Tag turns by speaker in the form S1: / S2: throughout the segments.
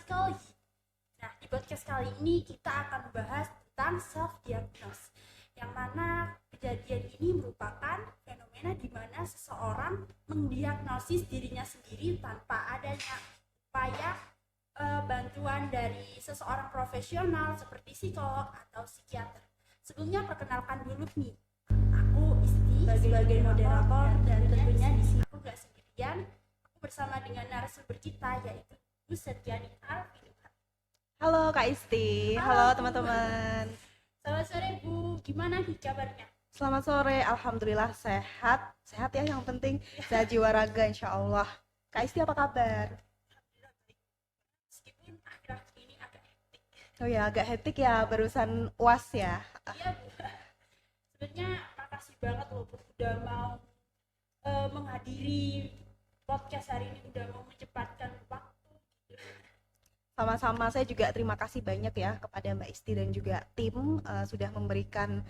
S1: sekali. Nah, di podcast kali ini kita akan membahas tentang self-diagnose, yang mana kejadian ini merupakan fenomena di mana seseorang mendiagnosis dirinya sendiri tanpa adanya upaya bantuan dari seseorang profesional seperti psikolog atau psikiater. Sebelumnya perkenalkan dulu nih, aku Isti sebagai moderator dan tentunya di sini aku gak sendirian, aku bersama dengan narasumber kita yaitu Bu Setiani Alvin.
S2: Halo Kak Isti, halo teman-teman.
S1: Selamat sore Bu, gimana nih kabarnya?
S2: Selamat sore, Alhamdulillah sehat ya yang penting, sehat jiwa raga insya Allah. Kak Isti apa kabar?
S1: Alhamdulillah baik, meskipun akhir-akhir ini agak hektik.
S2: Oh ya, agak hektik ya, barusan UAS ya.
S1: Iya Bu, sebenarnya makasih banget loh Bu udah mau menghadiri podcast hari ini, udah mau menyempatkan waktu gitu.
S2: Sama-sama, saya juga terima kasih banyak ya kepada Mbak Isti dan juga tim sudah memberikan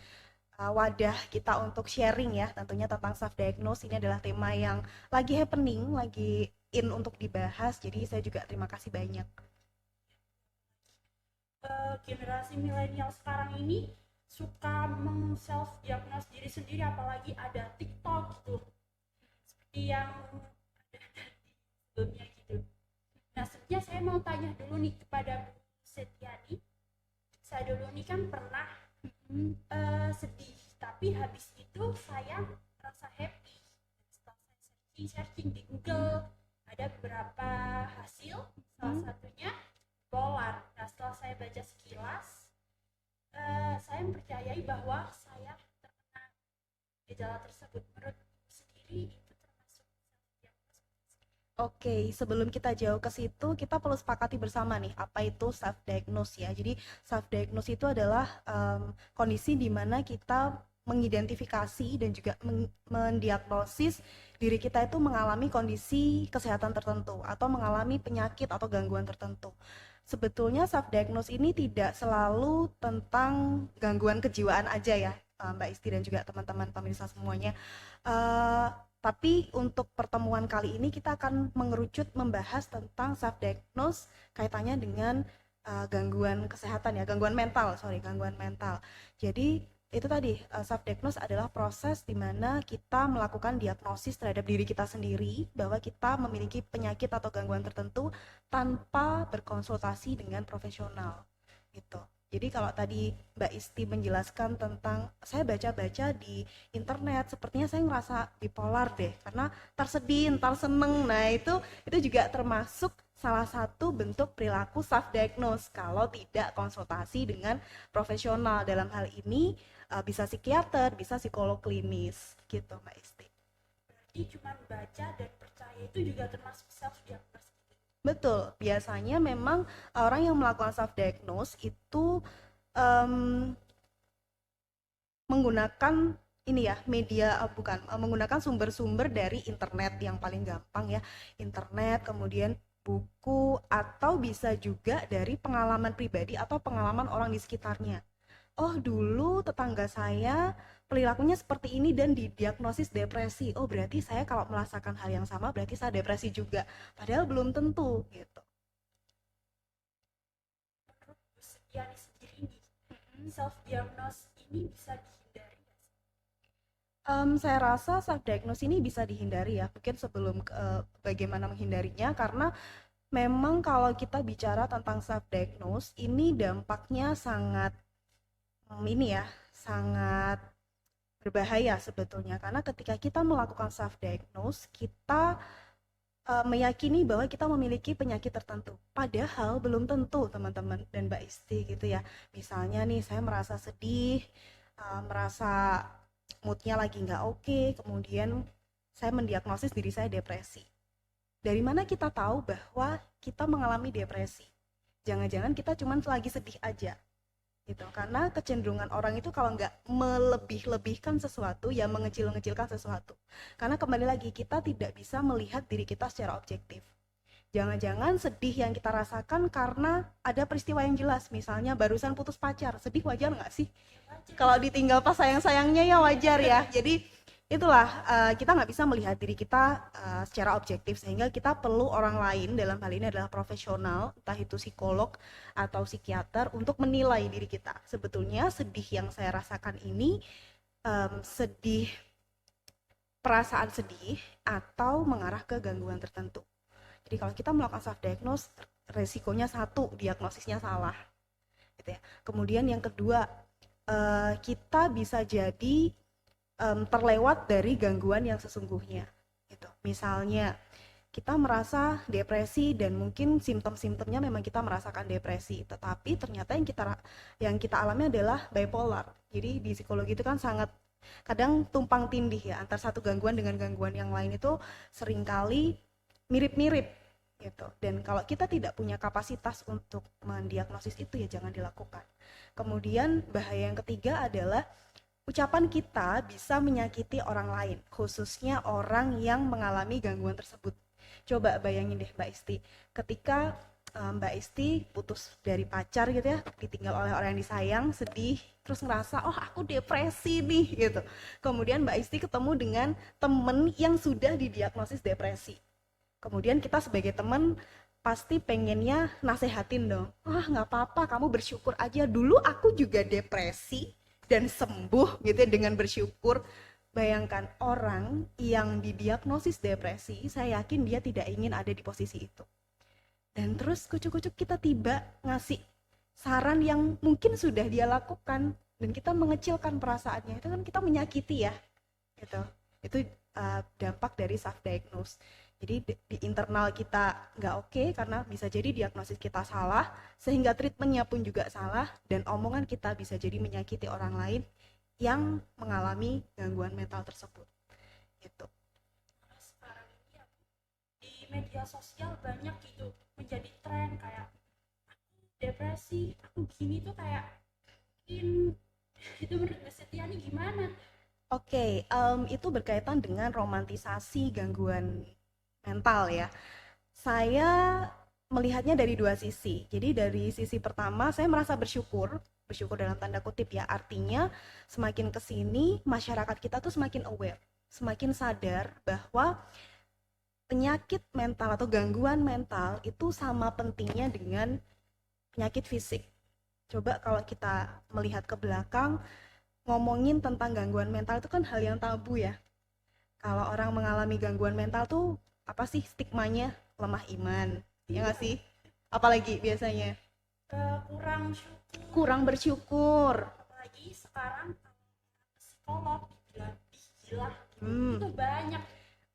S2: wadah kita untuk sharing ya, tentunya tentang self diagnose. Ini adalah tema yang lagi happening, lagi in untuk dibahas, jadi saya juga terima kasih banyak.
S1: Generasi milenial sekarang ini suka self diagnose diri sendiri, apalagi ada TikTok gitu seperti yang ada di sebelumnya gitu. Nah, sebenarnya saya mau tanya dulu nih kepada Bu Setiani. Saya dulu nih kan pernah sedih, tapi habis itu saya merasa happy. Setelah saya searching di Google, ada beberapa hasil, salah satunya bipolar. Nah, setelah saya baca sekilas, saya mempercayai bahwa saya terkena gejala tersebut. Menurut sendiri itu termasuk self-diagnosis?
S2: Oke, sebelum kita jauh ke situ, kita perlu sepakati bersama nih, apa itu self-diagnose ya. Jadi, self-diagnose itu adalah kondisi di mana kita mengidentifikasi dan juga mendiagnosis diri kita itu mengalami kondisi kesehatan tertentu atau mengalami penyakit atau gangguan tertentu. Sebetulnya self-diagnose ini tidak selalu tentang gangguan kejiwaan aja ya, Mbak Isti dan juga teman-teman pemirsa semuanya. Tapi untuk pertemuan kali ini kita akan mengerucut membahas tentang self-diagnose kaitannya dengan gangguan kesehatan ya, gangguan mental. Jadi itu tadi, self-diagnose adalah proses di mana kita melakukan diagnosis terhadap diri kita sendiri bahwa kita memiliki penyakit atau gangguan tertentu tanpa berkonsultasi dengan profesional gitu. Jadi kalau tadi Mbak Isti menjelaskan tentang saya baca-baca di internet, sepertinya saya ngerasa bipolar deh karena tersedih, entar seneng. Nah itu juga termasuk salah satu bentuk perilaku self-diagnose kalau tidak konsultasi dengan profesional. Dalam hal ini bisa psikiater, bisa psikolog klinis gitu Mbak Isti.
S1: Berarti cuma baca dan percaya itu juga termasuk self-diagnosis?
S2: Betul, biasanya memang orang yang melakukan self-diagnose itu menggunakan ini ya, media menggunakan sumber-sumber dari internet yang paling gampang ya, internet, kemudian buku, atau bisa juga dari pengalaman pribadi atau pengalaman orang di sekitarnya. Oh dulu tetangga saya perilakunya seperti ini dan didiagnosis depresi. Oh berarti saya kalau merasakan hal yang sama berarti saya depresi juga. Padahal belum tentu gitu.
S1: Menurut Bu Setiani sendiri ini, self-diagnose ini bisa dihindari nggak sih?
S2: Saya rasa self-diagnose ini bisa dihindari ya. Mungkin sebelum bagaimana menghindarinya, karena memang kalau kita bicara tentang self-diagnose, ini dampaknya sangat sangat berbahaya sebetulnya. Karena ketika kita melakukan self-diagnose, kita meyakini bahwa kita memiliki penyakit tertentu. Padahal belum tentu teman-teman dan Mbak Isti gitu ya. Misalnya nih saya merasa sedih, merasa moodnya lagi nggak oke, kemudian saya mendiagnosis diri saya depresi. Dari mana kita tahu bahwa kita mengalami depresi? Jangan-jangan kita cuma lagi sedih aja gitu, karena kecenderungan orang itu kalau nggak melebih-lebihkan sesuatu ya mengecil-ngecilkan sesuatu, karena kembali lagi kita tidak bisa melihat diri kita secara objektif. Jangan-jangan sedih yang kita rasakan karena ada peristiwa yang jelas, misalnya barusan putus pacar, sedih wajar nggak sih? Kalau ditinggal pas sayang-sayangnya ya wajar ya. Jadi itulah kita nggak bisa melihat diri kita secara objektif, sehingga kita perlu orang lain, dalam hal ini adalah profesional, entah itu psikolog atau psikiater, untuk menilai diri kita. Sebetulnya sedih yang saya rasakan ini sedih, perasaan sedih, atau mengarah ke gangguan tertentu. Jadi kalau kita melakukan self diagnose, resikonya satu, diagnosisnya salah gitu ya. Kemudian yang kedua, kita bisa jadi terlewat dari gangguan yang sesungguhnya gitu. Misalnya kita merasa depresi dan mungkin simptom-simptomnya memang kita merasakan depresi, tetapi ternyata yang kita alami adalah bipolar. Jadi di psikologi itu kan sangat kadang tumpang tindih ya, antar satu gangguan dengan gangguan yang lain itu seringkali mirip-mirip gitu. Dan kalau kita tidak punya kapasitas untuk mendiagnosis itu, ya jangan dilakukan. Kemudian bahaya yang ketiga adalah ucapan kita bisa menyakiti orang lain, khususnya orang yang mengalami gangguan tersebut. Coba bayangin deh Mbak Isti, ketika Mbak Isti putus dari pacar gitu ya, ditinggal oleh orang yang disayang, sedih, terus ngerasa, oh aku depresi nih gitu. Kemudian Mbak Isti ketemu dengan temen yang sudah didiagnosis depresi. Kemudian kita sebagai teman pasti pengennya nasehatin dong, nggak apa-apa, kamu bersyukur aja, dulu aku juga depresi dan sembuh gitu ya, dengan bersyukur. Bayangkan orang yang didiagnosis depresi, saya yakin dia tidak ingin ada di posisi itu. Dan terus kucuk-kucuk kita tiba ngasih saran yang mungkin sudah dia lakukan, dan kita mengecilkan perasaannya, itu kan kita menyakiti ya gitu. Itu dampak dari self diagnose. Jadi di internal kita nggak oke, karena bisa jadi diagnosis kita salah, sehingga treatmentnya pun juga salah, dan omongan kita bisa jadi menyakiti orang lain yang mengalami gangguan mental tersebut. Gitu.
S1: Sekarang ini ya, di media sosial banyak gitu menjadi tren kayak aku depresi, aku gini tuh kayak itu menurut Mbak Setiani gimana?
S2: Oke, itu berkaitan dengan romantisasi gangguan mental ya. Saya melihatnya dari dua sisi. Jadi dari sisi pertama, saya merasa bersyukur dalam tanda kutip ya. Artinya semakin kesini masyarakat kita tuh semakin aware, semakin sadar bahwa penyakit mental atau gangguan mental itu sama pentingnya dengan penyakit fisik. Coba kalau kita melihat ke belakang, ngomongin tentang gangguan mental itu kan hal yang tabu ya. Kalau orang mengalami gangguan mental tuh apa sih stigmanya? Lemah iman, ya nggak sih? Apalagi biasanya kurang bersyukur.
S1: Apalagi sekarang psikolog dibilang gila, itu banyak.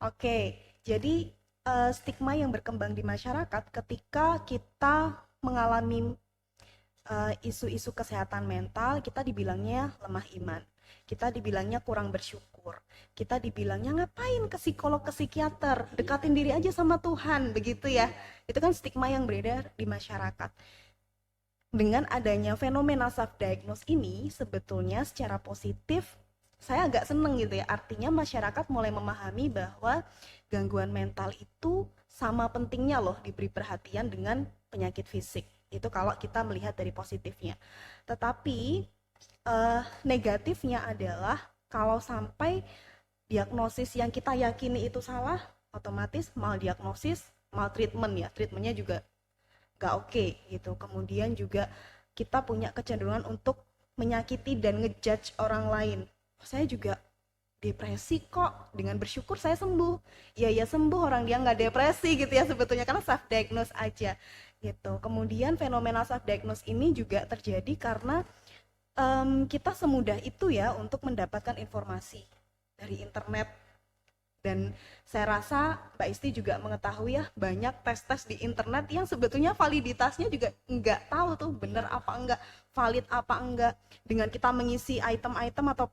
S2: Oke, jadi stigma yang berkembang di masyarakat ketika kita mengalami isu-isu kesehatan mental, kita dibilangnya lemah iman, kita dibilangnya kurang bersyukur, kita dibilangnya ngapain ke psikolog, ke psikiater, dekatin diri aja sama Tuhan, begitu ya. Itu kan stigma yang beredar di masyarakat. Dengan adanya fenomena self diagnose ini, sebetulnya secara positif saya agak seneng gitu ya. Artinya masyarakat mulai memahami bahwa gangguan mental itu sama pentingnya loh diberi perhatian dengan penyakit fisik. Itu kalau kita melihat dari positifnya. Tetapi negatifnya adalah kalau sampai diagnosis yang kita yakini itu salah, otomatis maldiagnosis, maltreatment ya, treatmentnya juga gak oke gitu. Kemudian juga kita punya kecenderungan untuk menyakiti dan ngejudge orang lain. Saya juga depresi kok, dengan bersyukur saya sembuh. Ya sembuh, orang dia nggak depresi gitu ya sebetulnya, karena self diagnose aja gitu. Kemudian fenomena self diagnose ini juga terjadi karena kita semudah itu ya untuk mendapatkan informasi dari internet. Dan saya rasa Mbak Isti juga mengetahui ya, banyak tes-tes di internet yang sebetulnya validitasnya juga nggak tahu tuh bener apa enggak, valid apa enggak. Dengan kita mengisi item-item atau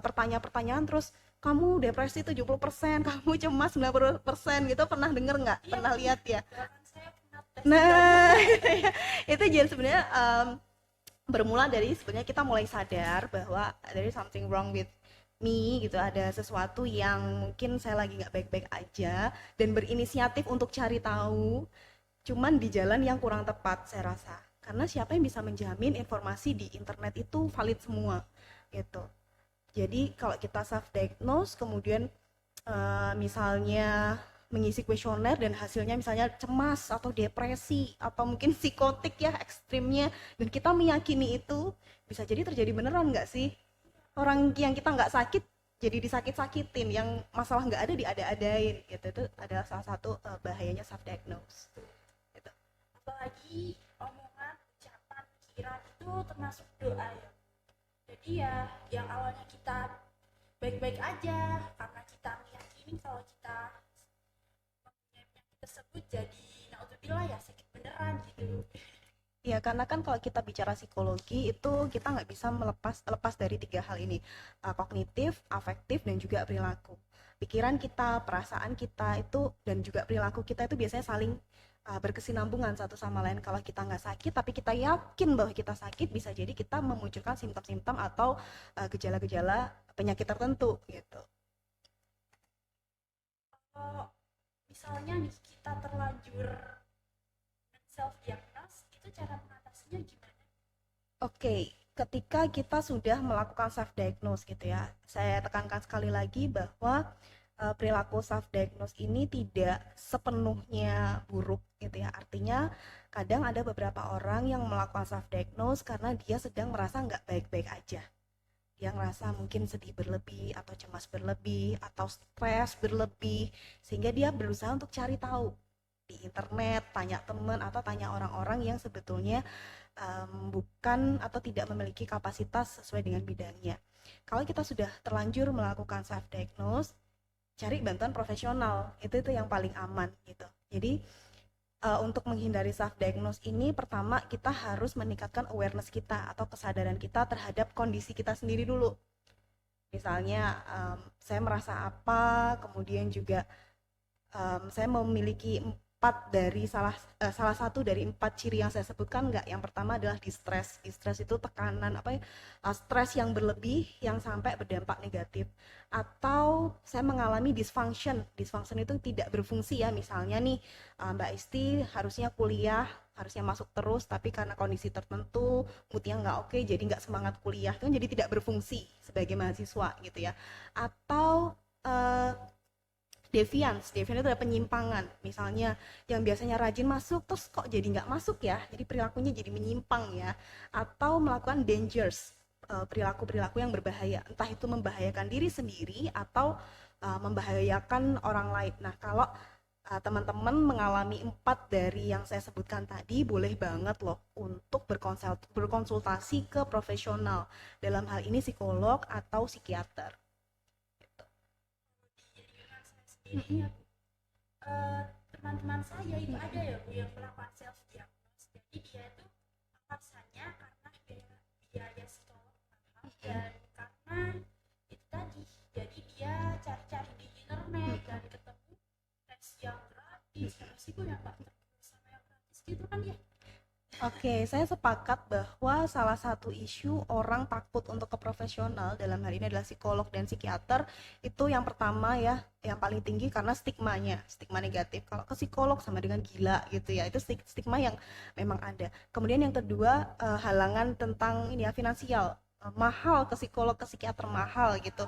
S2: pertanyaan-pertanyaan, terus kamu depresi 70%, kamu cemas 90% gitu, pernah denger nggak?
S1: Iya,
S2: pernah lihat ya?
S1: Saya pernah tes.
S2: Nah, itu jadi sebenarnya bermula dari sebenarnya kita mulai sadar bahwa there is something wrong with me gitu, ada sesuatu yang mungkin saya lagi nggak baik-baik aja, dan berinisiatif untuk cari tahu, cuman di jalan yang kurang tepat saya rasa, karena siapa yang bisa menjamin informasi di internet itu valid semua gitu. Jadi kalau kita self diagnose kemudian misalnya mengisi kuesioner dan hasilnya misalnya cemas atau depresi atau mungkin psikotik ya ekstrimnya, dan kita meyakini itu, bisa jadi terjadi beneran nggak sih? Orang yang kita nggak sakit jadi disakit-sakitin, yang masalah nggak ada diada-adain gitu. Itu adalah salah satu bahayanya self diagnose gitu.
S1: Apalagi omongan, ucapan, pikiran itu termasuk doa ya. Jadi ya yang awalnya kita baik-baik aja karena kita meyakini kalau kita mempunyai penyakit tersebut, jadi naudzubillah ya sakit beneran gitu.
S2: Ya, karena kan kalau kita bicara psikologi itu kita nggak bisa lepas dari tiga hal ini, kognitif, afektif, dan juga perilaku. Pikiran kita, perasaan kita itu, dan juga perilaku kita itu biasanya saling berkesinambungan satu sama lain. Kalau kita nggak sakit, tapi kita yakin bahwa kita sakit, bisa jadi kita memunculkan simptom-simptom atau gejala-gejala penyakit tertentu gitu.
S1: Kalau misalnya nih kita terlanjur self diagnose, itu cara mengatasinya gimana?
S2: Oke, ketika kita sudah melakukan self diagnose gitu ya, saya tekankan sekali lagi bahwa perilaku self diagnose ini tidak sepenuhnya buruk gitu ya. Artinya kadang ada beberapa orang yang melakukan self diagnose karena dia sedang merasa nggak baik-baik aja. Dia ngerasa mungkin sedih berlebih atau cemas berlebih atau stres berlebih, sehingga dia berusaha untuk cari tahu di internet, tanya teman atau tanya orang-orang yang sebetulnya bukan atau tidak memiliki kapasitas sesuai dengan bidangnya. Kalau kita sudah terlanjur melakukan self diagnose, cari bantuan profesional, itu yang paling aman gitu. Jadi untuk menghindari self diagnose ini, pertama kita harus meningkatkan awareness kita atau kesadaran kita terhadap kondisi kita sendiri dulu. Misalnya saya merasa apa, kemudian juga saya memiliki salah satu dari 4 ciri yang saya sebutkan nggak. Yang pertama adalah distress. Distress itu tekanan stres yang berlebih yang sampai berdampak negatif. Atau saya mengalami dysfunction. Dysfunction itu tidak berfungsi ya. Misalnya nih Mbak Isti harusnya kuliah, harusnya masuk terus, tapi karena kondisi tertentu moodnya nggak oke, jadi nggak semangat kuliah, itu jadi tidak berfungsi sebagai mahasiswa gitu ya. Atau deviance itu adalah penyimpangan. Misalnya yang biasanya rajin masuk terus kok jadi nggak masuk ya, jadi perilakunya jadi menyimpang ya. Atau melakukan dangerous, perilaku-perilaku yang berbahaya, entah itu membahayakan diri sendiri atau membahayakan orang lain. Nah, kalau teman-teman mengalami 4 dari yang saya sebutkan tadi, boleh banget loh untuk berkonsultasi ke profesional, dalam hal ini psikolog atau psikiater.
S1: Ini ya, teman-teman saya itu ada ya Bu yang melakukan self diagnose. Jadi dia itu alasannya karena biaya psikolog mahal dan karena itu tadi, jadi dia cari-cari di internet dan ketemu tes yang gratis, terus itu yang nggak terus sama yang gratis gitu kan ya.
S2: Oke, saya sepakat bahwa salah satu isu orang takut untuk ke profesional dalam hal ini adalah psikolog dan psikiater. Itu yang pertama ya, yang paling tinggi karena stigmanya, stigma negatif. Kalau ke psikolog sama dengan gila gitu ya, itu stigma yang memang ada. Kemudian yang kedua, halangan tentang ini ya, finansial. Mahal ke psikolog, ke psikiater mahal gitu.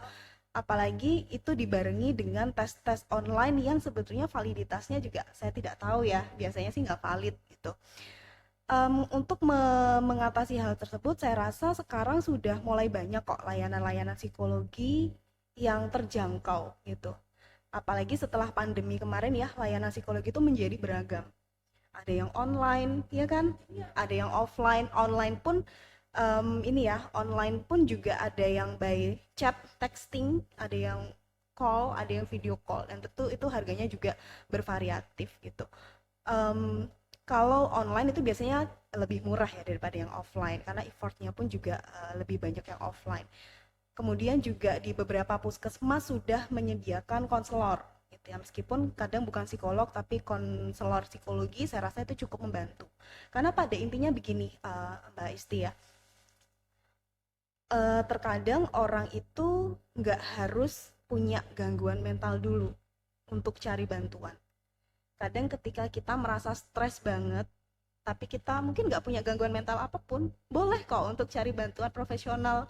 S2: Apalagi itu dibarengi dengan tes-tes online yang sebetulnya validitasnya juga saya tidak tahu ya, biasanya sih nggak valid gitu. Untuk mengatasi hal tersebut, saya rasa sekarang sudah mulai banyak kok layanan-layanan psikologi yang terjangkau gitu. Apalagi setelah pandemi kemarin ya, layanan psikologi itu menjadi beragam. Ada yang online, ya kan? Ada yang offline. Online pun online pun juga ada yang by chat, texting, ada yang call, ada yang video call, dan tentu itu harganya juga bervariatif gitu. Kalau online itu biasanya lebih murah ya daripada yang offline karena effortnya pun juga lebih banyak yang offline. Kemudian juga di beberapa puskesmas sudah menyediakan konselor gitu ya, meskipun kadang bukan psikolog tapi konselor psikologi, saya rasa itu cukup membantu. Karena pada intinya begini Mbak Isti ya, terkadang orang itu nggak harus punya gangguan mental dulu untuk cari bantuan. Kadang ketika kita merasa stres banget, tapi kita mungkin nggak punya gangguan mental apapun, boleh kok untuk cari bantuan profesional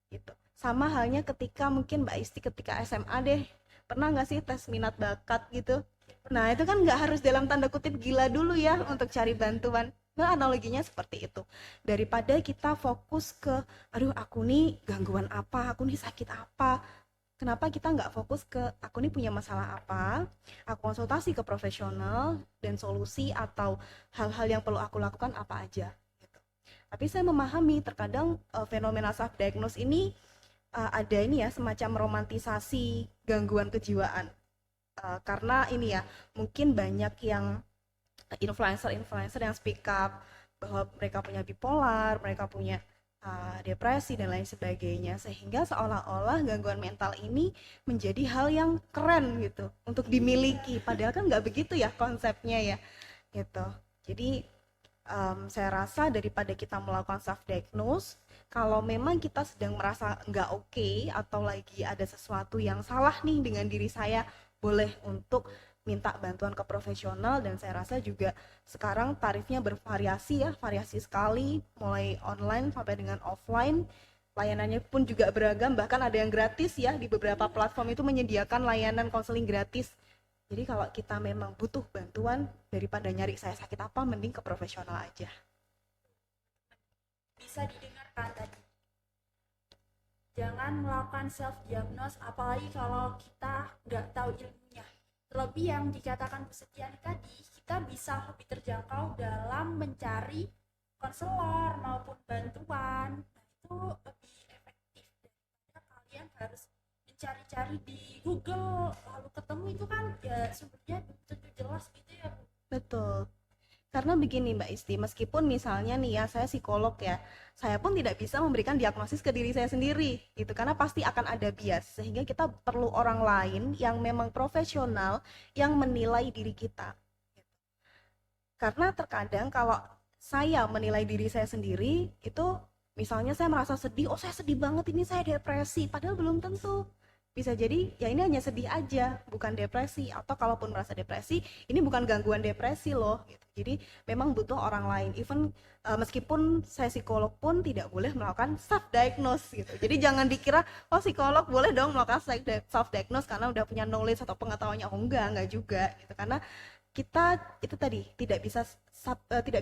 S2: gitu. Sama halnya ketika mungkin Mbak Isti ketika SMA deh, pernah nggak sih tes minat bakat gitu? Nah, itu kan nggak harus dalam tanda kutip gila dulu ya untuk cari bantuan. Nah, analoginya seperti itu. Daripada kita fokus ke, aduh aku nih gangguan apa, aku nih sakit apa. Kenapa kita nggak fokus ke, aku nih punya masalah apa, aku konsultasi ke profesional, dan solusi atau hal-hal yang perlu aku lakukan apa aja. Gitu. Tapi saya memahami terkadang fenomena self-diagnose ini ada ini ya, semacam romantisasi gangguan kejiwaan. Karena ini ya, mungkin banyak yang influencer-influencer yang speak up bahwa mereka punya bipolar, mereka punya depresi dan lain sebagainya, sehingga seolah-olah gangguan mental ini menjadi hal yang keren gitu untuk dimiliki, padahal kan nggak begitu ya konsepnya ya gitu. Jadi saya rasa daripada kita melakukan self diagnose, kalau memang kita sedang merasa nggak oke atau lagi ada sesuatu yang salah nih dengan diri saya, boleh untuk minta bantuan ke profesional. Dan saya rasa juga sekarang tarifnya bervariasi ya, variasi sekali, mulai online sampai dengan offline. Layanannya pun juga beragam, bahkan ada yang gratis ya, di beberapa platform itu menyediakan layanan konseling gratis. Jadi kalau kita memang butuh bantuan, daripada nyari saya sakit apa, mending ke profesional aja.
S1: Bisa didengarkan tadi, jangan melakukan self diagnose apalagi kalau kita nggak tahu ilmunya. Terlebih yang dikatakan Bu Setiani tadi, kita bisa lebih terjangkau dalam mencari konselor maupun bantuan. Nah, itu lebih efektif daripada kalian harus mencari-cari di Google lalu ketemu, itu kan ya sumbernya belum tentu jelas gitu ya Bu.
S2: Betul. Karena begini Mbak Isti, meskipun misalnya nih ya, saya psikolog ya, saya pun tidak bisa memberikan diagnosis ke diri saya sendiri, gitu. Karena pasti akan ada bias, sehingga kita perlu orang lain yang memang profesional, yang menilai diri kita. Karena terkadang kalau saya menilai diri saya sendiri, itu misalnya saya merasa sedih, oh saya sedih banget ini, saya depresi, padahal belum tentu. Bisa jadi ya ini hanya sedih aja, bukan depresi. Atau kalaupun merasa depresi, ini bukan gangguan depresi loh gitu. Jadi memang butuh orang lain. Even meskipun saya psikolog pun tidak boleh melakukan self diagnose gitu. Jadi jangan dikira oh psikolog boleh dong melakukan self diagnose karena udah punya knowledge atau pengetahuannya. Oh enggak juga gitu. Karena kita itu tadi tidak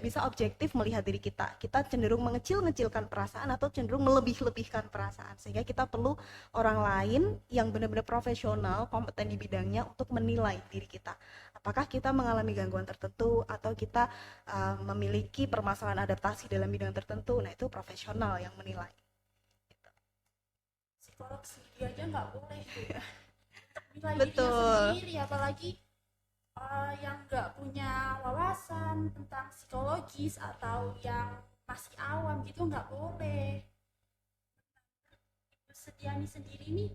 S2: bisa objektif melihat diri kita. Kita cenderung mengecil-ngecilkan perasaan atau cenderung melebih-lebihkan perasaan, sehingga kita perlu orang lain yang benar-benar profesional, kompeten di bidangnya untuk menilai diri kita. Apakah kita mengalami gangguan tertentu atau kita memiliki permasalahan adaptasi dalam bidang tertentu. Nah, itu profesional yang menilai.
S1: Psikolog sendiri aja nggak boleh gitu. Nilai
S2: Betul.
S1: dirinya sendiri, apalagi yang nggak punya wawasan tentang psikologis atau yang masih awam gitu nggak boleh. Ibu Setiani sendiri nih,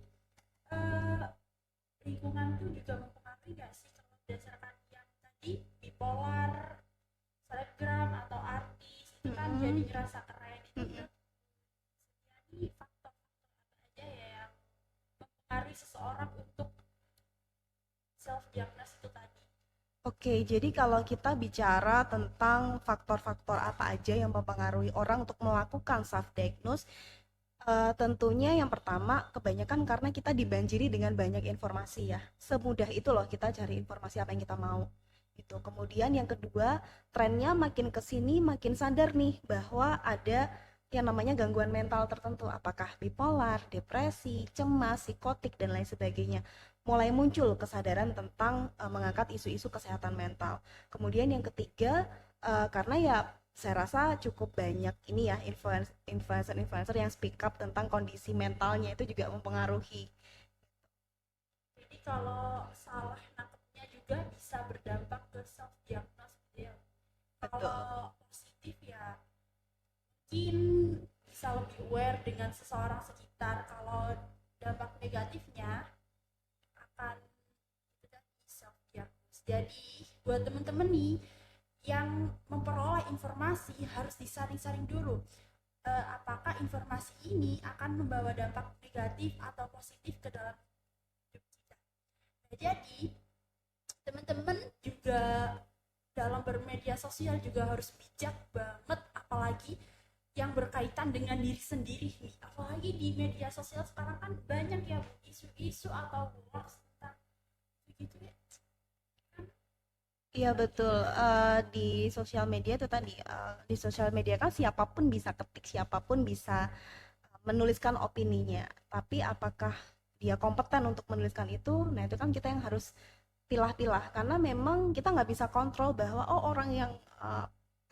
S1: lingkungan tuh juga mempengaruhi nggak sih kalau berdasarkan yang tadi bipolar, selebgram atau artis itu kan jadi ngerasa keren itu ya. Setiani faktor-faktor apa aja ya yang mempengaruhi seseorang untuk self diagnosis itu tadi?
S2: Oke, jadi kalau kita bicara tentang faktor-faktor apa aja yang mempengaruhi orang untuk melakukan self diagnose, tentunya yang pertama kebanyakan karena kita dibanjiri dengan banyak informasi ya. Semudah itu loh kita cari informasi apa yang kita mau. Itu. Kemudian yang kedua, trennya makin kesini makin sadar nih bahwa ada yang namanya gangguan mental tertentu, apakah bipolar, depresi, cemas, psikotik dan lain sebagainya. Mulai muncul kesadaran tentang mengangkat isu-isu kesehatan mental. Kemudian yang ketiga, karena ya saya rasa cukup banyak ini ya influencer yang speak up tentang kondisi mentalnya, itu juga mempengaruhi.
S1: Jadi kalau salah nangkepnya juga bisa berdampak ke self diagnosis ya. Kalau positif ya mungkin bisa lebih aware dengan seseorang sekitar. Kalau dampak negatifnya akan itu tadi self diagnosis. Jadi buat temen-temen nih yang memperoleh informasi harus disaring-saring dulu, apakah informasi ini akan membawa dampak negatif atau positif ke dalam hidup kita. Nah, jadi teman-teman juga dalam bermedia sosial juga harus bijak banget, apalagi yang berkaitan dengan diri sendiri nih, apalagi di media sosial sekarang kan banyak ya isu-isu atau hoax tentang begitu ya kan.
S2: Iya betul. Di sosial media itu tadi, di sosial media kan siapapun bisa ketik, siapapun bisa menuliskan opininya. Tapi apakah dia kompeten untuk menuliskan itu? Nah itu kan kita yang harus pilah-pilah, karena memang kita nggak bisa kontrol bahwa oh orang yang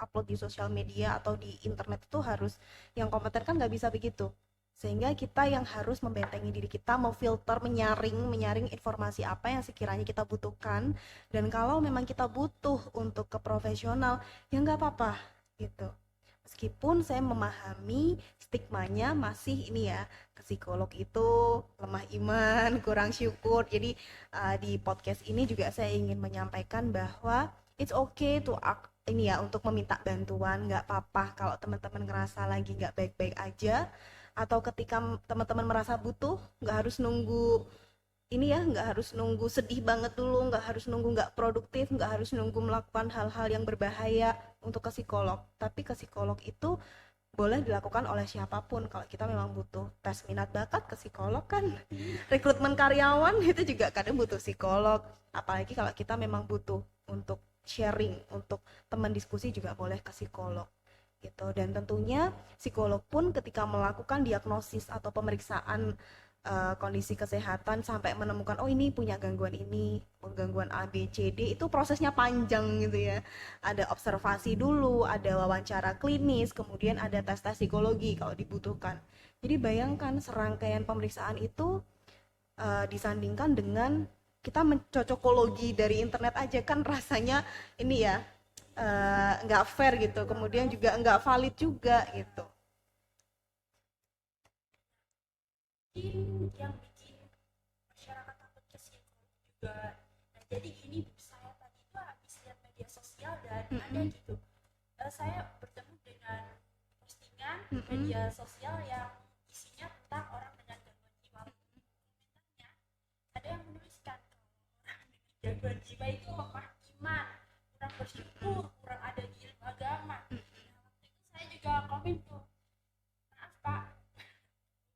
S2: upload di sosial media atau di internet itu harus yang kompeten, kan nggak bisa begitu. Sehingga kita yang harus membentengi diri kita, memfilter, menyaring informasi apa yang sekiranya kita butuhkan. Dan kalau memang kita butuh untuk ke profesional, ya nggak apa-apa gitu. Meskipun saya memahami stigmanya masih ini ya, ke psikolog itu lemah iman, kurang syukur. Jadi di podcast ini juga saya ingin menyampaikan bahwa it's okay to ini ya, untuk meminta bantuan, nggak apa-apa kalau teman-teman ngerasa lagi nggak baik-baik aja, atau ketika teman-teman merasa butuh, nggak harus nunggu ini ya, nggak harus nunggu sedih banget dulu, nggak harus nunggu nggak produktif, nggak harus nunggu melakukan hal-hal yang berbahaya untuk ke psikolog. Tapi ke psikolog itu boleh dilakukan oleh siapapun. Kalau kita memang butuh tes minat bakat ke psikolog kan, rekrutmen karyawan itu juga kadang butuh psikolog. Apalagi kalau kita memang butuh untuk sharing, untuk teman diskusi juga boleh ke psikolog gitu. Dan tentunya psikolog pun ketika melakukan diagnosis atau pemeriksaan kondisi kesehatan sampai menemukan oh ini punya gangguan A B C D, itu prosesnya panjang gitu ya. Ada observasi dulu, ada wawancara klinis, kemudian ada tes-tes psikologi kalau dibutuhkan. Jadi bayangkan serangkaian pemeriksaan itu disandingkan dengan kita mencocokologi dari internet aja, kan rasanya ini ya nggak fair gitu, kemudian juga nggak valid juga gitu.
S1: Yang bikin masyarakat takut ke psikolog juga. Nah jadi gini Bu, saya tadi tuh habis lihat media sosial dan ada gitu, saya bertemu dengan postingan media sosial yang isinya tentang orang dengan gangguan jiwa. Komentarnya ada yang menuliskan kalau orang dengan gangguan jiwa itu lemah iman, kurang bersyukur, kurang ada di ilmu agama. Nah, waktu itu saya juga komen tuh, maaf Pak,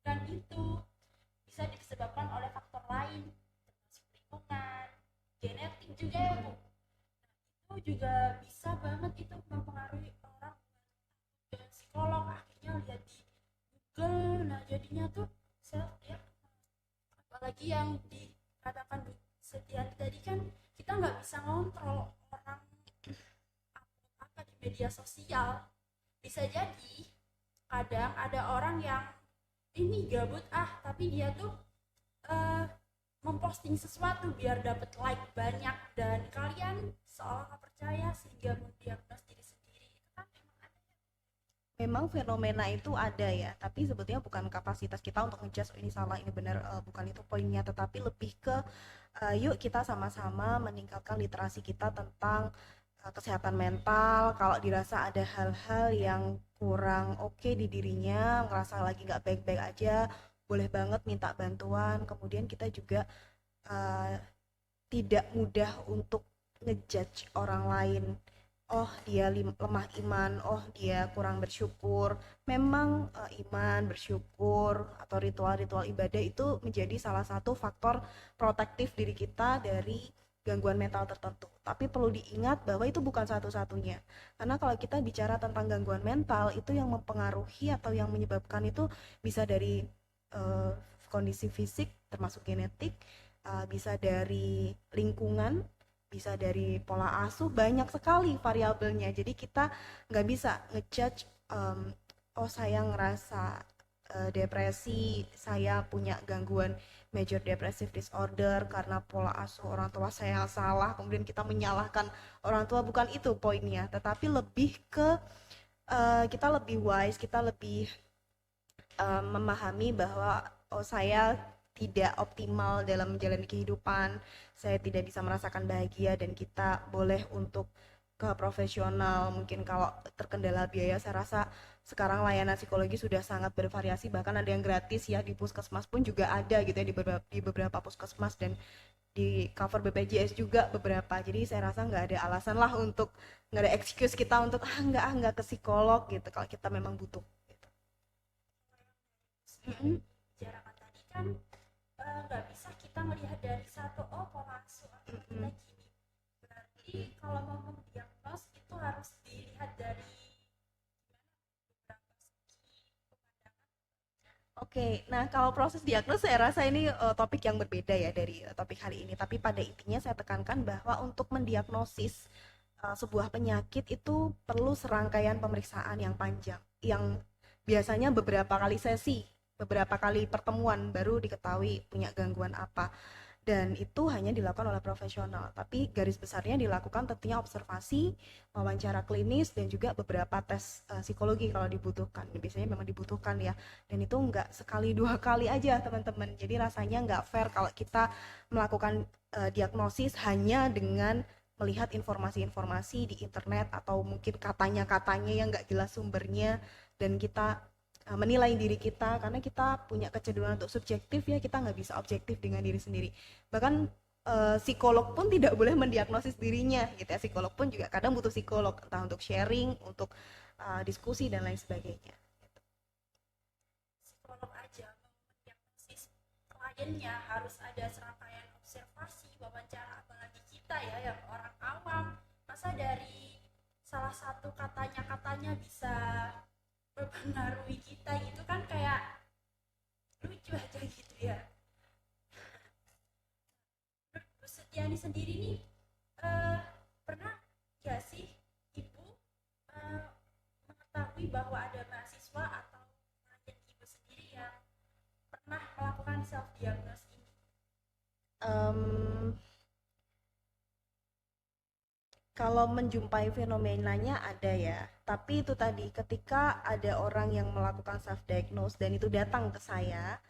S1: bukan itu, bisa disebabkan oleh faktor lain termasuk lingkungan, genetik juga ya Bu. Nah, itu juga bisa banget itu mempengaruhi orang ke psikolog. Akhirnya lihat di Google, nah jadinya tuh self ya, apalagi yang dikatakan Bu Setiani tadi kan, kita nggak bisa ngontrol orang apa di media sosial. Bisa jadi kadang ada orang yang ini gabut tapi dia tuh memposting sesuatu biar dapat like banyak, dan kalian seolah nggak percaya sehingga mendiagnos diri sendiri. Itu kan memang ada ya.
S2: Memang fenomena itu ada ya, tapi sebetulnya bukan kapasitas kita untuk ngejudge ini salah ini benar, bukan itu poinnya, tetapi lebih ke yuk kita sama-sama meningkatkan literasi kita tentang kesehatan mental. Kalau dirasa ada hal-hal yang kurang oke di dirinya, ngerasa lagi nggak baik-baik aja, boleh banget minta bantuan. Kemudian kita juga uh, tidak mudah untuk ngejudge orang lain. Oh dia lemah iman, oh dia kurang bersyukur. Memang iman, bersyukur, atau ritual-ritual ibadah itu menjadi salah satu faktor protektif diri kita dari gangguan mental tertentu. Tapi perlu diingat bahwa itu bukan satu-satunya. Karena kalau kita bicara tentang gangguan mental, itu yang mempengaruhi atau yang menyebabkan itu bisa dari uh, kondisi fisik termasuk genetik, bisa dari lingkungan, bisa dari pola asuh, banyak sekali variabelnya. Jadi kita nggak bisa ngejudge oh saya ngerasa depresi, saya punya gangguan major depressive disorder karena pola asuh orang tua saya salah, kemudian kita menyalahkan orang tua. Bukan itu poinnya, tetapi lebih ke kita lebih wise, kita lebih memahami bahwa oh saya tidak optimal dalam menjalani kehidupan, saya tidak bisa merasakan bahagia, dan kita boleh untuk ke profesional. Mungkin kalau terkendala biaya, saya rasa sekarang layanan psikologi sudah sangat bervariasi, bahkan ada yang gratis ya, di puskesmas pun juga ada gitu ya, di beberapa puskesmas, dan di cover BPJS juga beberapa. Jadi saya rasa nggak ada alasan lah untuk, nggak ada excuse kita untuk nggak ke psikolog gitu kalau kita memang butuh gitu.
S1: Yang bicarakan tadi kan nggak bisa kita melihat dari satu pola asuh atau kita gini. Berarti kalau mau mendiagnos itu harus dilihat dari beberapa segi pemandangan.
S2: Oke, nah kalau proses diagnosis saya rasa ini topik yang berbeda ya dari topik hari ini. Tapi pada intinya saya tekankan bahwa untuk mendiagnosis sebuah penyakit itu perlu serangkaian pemeriksaan yang panjang, yang biasanya beberapa kali sesi, beberapa kali pertemuan baru diketahui punya gangguan apa. Dan itu hanya dilakukan oleh profesional, tapi garis besarnya dilakukan tentunya observasi, wawancara klinis, dan juga beberapa tes psikologi kalau dibutuhkan. Biasanya memang dibutuhkan ya, dan itu nggak sekali dua kali aja teman-teman. Jadi rasanya nggak fair kalau kita melakukan diagnosis hanya dengan melihat informasi-informasi di internet atau mungkin katanya-katanya yang nggak jelas sumbernya, dan kita menilai diri kita, karena kita punya kecenderungan untuk subjektif ya, kita nggak bisa objektif dengan diri sendiri. Bahkan psikolog pun tidak boleh mendiagnosis dirinya gitu ya, psikolog pun juga kadang butuh psikolog, entah untuk sharing, untuk diskusi dan lain sebagainya.
S1: Psikolog aja mendiagnosis kliennya harus ada serangkaian observasi, wawancara, apalagi kita ya yang orang awam, masa dari salah satu katanya bisa mempengaruhi kita gitu kan, kayak lucu aja gitu ya. Menurut Bu Setiani sendiri nih, pernah gak sih Ibu mengetahui bahwa ada mahasiswa atau klien Ibu sendiri yang pernah melakukan self diagnosis ini?
S2: Kalau menjumpai fenomenanya ada ya, tapi itu tadi ketika ada orang yang melakukan self diagnose dan itu datang ke saya,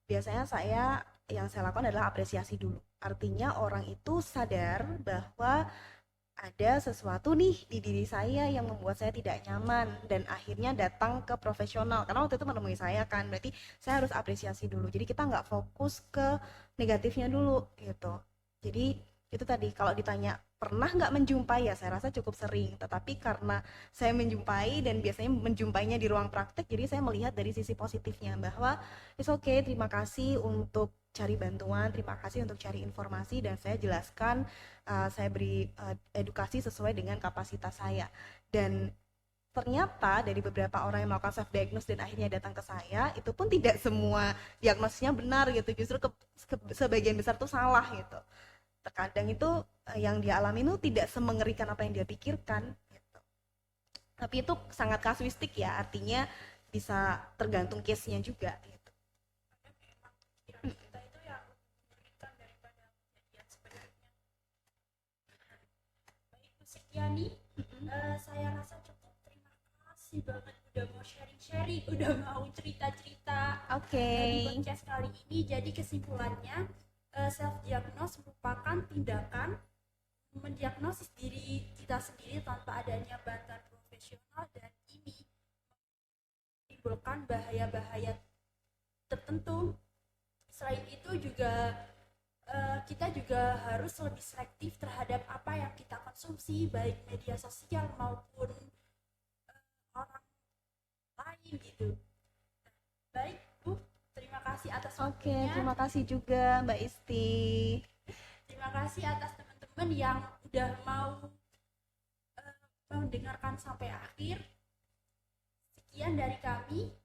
S2: biasanya yang saya lakukan adalah apresiasi dulu. Artinya orang itu sadar bahwa ada sesuatu nih di diri saya yang membuat saya tidak nyaman, dan akhirnya datang ke profesional karena waktu itu menemui saya kan, berarti saya harus apresiasi dulu. Jadi kita nggak fokus ke negatifnya dulu gitu. Jadi itu tadi, kalau ditanya pernah nggak menjumpai, ya saya rasa cukup sering, tetapi karena saya menjumpai dan biasanya menjumpainya di ruang praktek, jadi saya melihat dari sisi positifnya bahwa it's okay, terima kasih untuk cari bantuan, terima kasih untuk cari informasi, dan saya jelaskan, saya beri edukasi sesuai dengan kapasitas saya. Dan ternyata dari beberapa orang yang melakukan self diagnose dan akhirnya datang ke saya, itu pun tidak semua diagnosisnya benar gitu, justru sebagian besar tuh salah gitu. Terkadang itu yang dia alami itu tidak semengerikan apa yang dia pikirkan gitu. Tapi itu sangat kasuistik ya, artinya bisa tergantung case-nya juga gitu.
S1: Pikiran kita itu yang mengerikan daripada kejadian sebenarnya. Baik Bu Setiani, saya rasa cukup, terima kasih banget udah mau sharing-sharing, udah mau cerita-cerita di podcast kali ini. Jadi kesimpulannya, self diagnose merupakan tindakan mendiagnosis diri kita sendiri tanpa adanya bantuan profesional, dan ini menimbulkan bahaya-bahaya tertentu. Selain itu juga kita juga harus lebih selektif terhadap apa yang kita konsumsi, baik media sosial maupun orang lain gitu. Baik Bu, terima kasih atas waktunya.
S2: Terima kasih juga Mbak Isti.
S1: Terima kasih atas teman-teman yang udah mau mendengarkan sampai akhir. Sekian dari kami.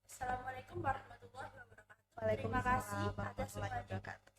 S1: Assalamualaikum warahmatullahi wabarakatuh. Terima kasih atas semuanya.